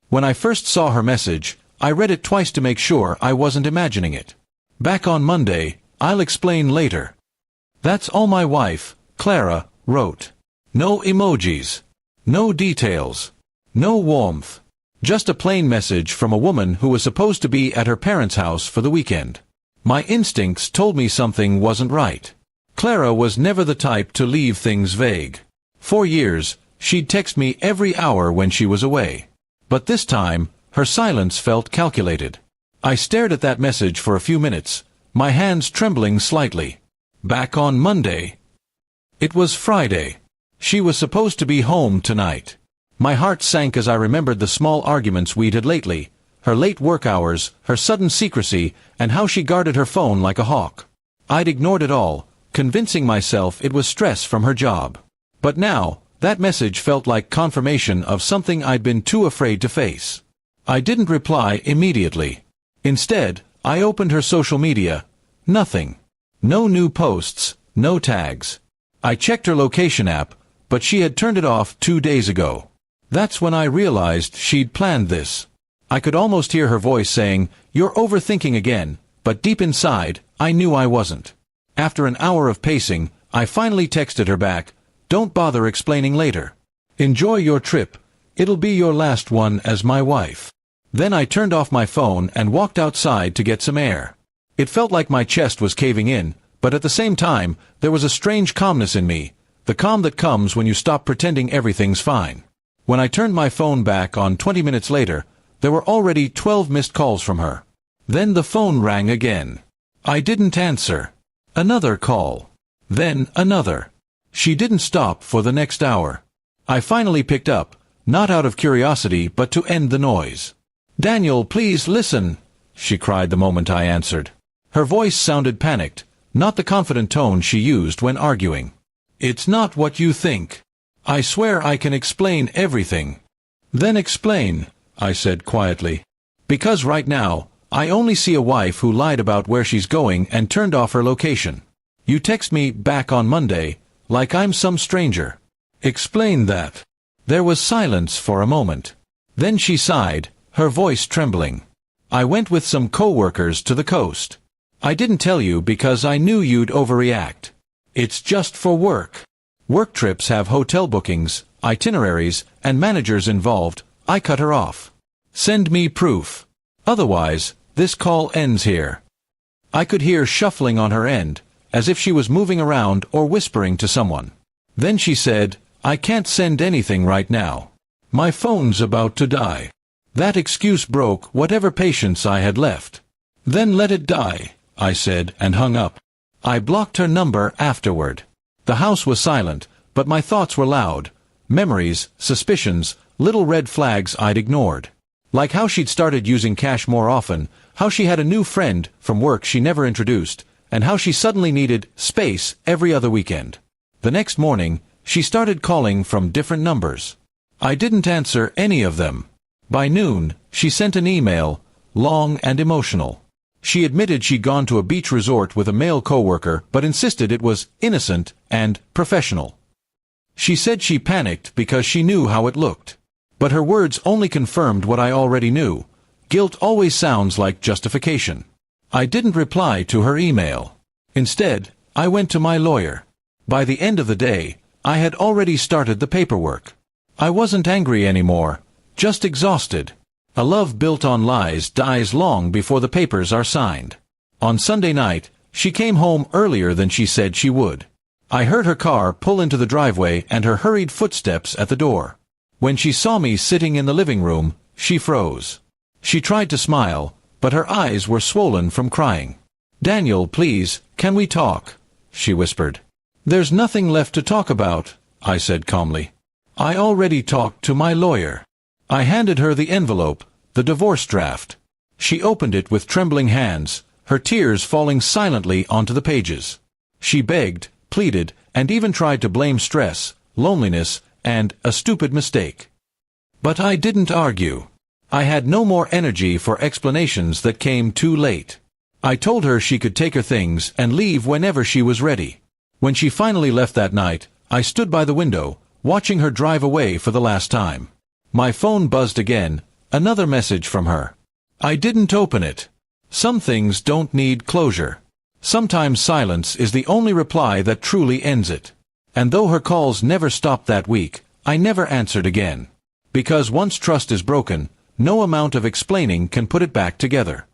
When I first saw her message, I read it twice to make sure I wasn't imagining it. Back on Monday, I'll explain later. That's all my wife, Clara, wrote. No emojis. No details. No warmth. Just a plain message from a woman who was supposed to be at her parents' house for the weekend. My instincts told me something wasn't right. Clara was never the type to leave things vague. For years, she'd text me every hour when she was away. But this time, her silence felt calculated. I stared at that message for a few minutes, my hands trembling slightly. Back on Monday. It was Friday. She was supposed to be home tonight. My heart sank as I remembered the small arguments we'd had lately, her late work hours, her sudden secrecy, and how she guarded her phone like a hawk. I'd ignored it all, convincing myself it was stress from her job. But now, that message felt like confirmation of something I'd been too afraid to face. I didn't reply immediately. Instead, I opened her social media. Nothing. No new posts, no tags. I checked her location app, but she had turned it off 2 days ago. That's when I realized she'd planned this. I could almost hear her voice saying, "You're overthinking again," but deep inside, I knew I wasn't. After an hour of pacing, I finally texted her back, "Don't bother explaining later. Enjoy your trip. It'll be your last one as my wife." Then I turned off my phone and walked outside to get some air. It felt like my chest was caving in, but at the same time, there was a strange calmness in me, the calm that comes when you stop pretending everything's fine. When I turned my phone back on 20 minutes later, there were already 12 missed calls from her. Then the phone rang again. I didn't answer. Another call. Then another. She didn't stop for the next hour. I finally picked up, not out of curiosity but to end the noise. "Daniel, please listen," she cried the moment I answered. Her voice sounded panicked, not the confident tone she used when arguing. "It's not what you think. I swear I can explain everything." "Then explain," I said quietly. "Because right now, I only see a wife who lied about where she's going and turned off her location. You text me back on Monday, like I'm some stranger. Explain that." There was silence for a moment. Then she sighed, her voice trembling. "I went with some co-workers to the coast. I didn't tell you because I knew you'd overreact. It's just for work. Work trips have hotel bookings, itineraries, and managers involved. I cut her off. Send me proof. Otherwise, this call ends here." I could hear shuffling on her end, as if she was moving around or whispering to someone. Then she said, "I can't send anything right now. My phone's about to die." That excuse broke whatever patience I had left. "Then let it die," I said, and hung up. I blocked her number afterward. The house was silent, but my thoughts were loud. Memories, suspicions, little red flags I'd ignored. Like how she'd started using cash more often, how she had a new friend from work she never introduced, and how she suddenly needed space every other weekend. The next morning, she started calling from different numbers. I didn't answer any of them. By noon, she sent an email, long and emotional. She admitted she'd gone to a beach resort with a male coworker but insisted it was innocent and professional. She said she panicked because she knew how it looked. But her words only confirmed what I already knew. Guilt always sounds like justification. I didn't reply to her email. Instead, I went to my lawyer. By the end of the day, I had already started the paperwork. I wasn't angry anymore, just exhausted. A love built on lies dies long before the papers are signed. On Sunday night, she came home earlier than she said she would. I heard her car pull into the driveway and her hurried footsteps at the door. When she saw me sitting in the living room, she froze. She tried to smile, but her eyes were swollen from crying. "Daniel, please, can we talk?" she whispered. "There's nothing left to talk about," I said calmly. "I already talked to my lawyer." I handed her the envelope, the divorce draft. She opened it with trembling hands, her tears falling silently onto the pages. She begged, pleaded, and even tried to blame stress, loneliness, and a stupid mistake. But I didn't argue. I had no more energy for explanations that came too late. I told her she could take her things and leave whenever she was ready. When she finally left that night, I stood by the window, watching her drive away for the last time. My phone buzzed again, Another message from her. I didn't open it. Some things don't need closure. Sometimes silence is the only reply that truly ends it. And though her calls never stopped that week, I never answered again. Because once trust is broken, no amount of explaining can put it back together.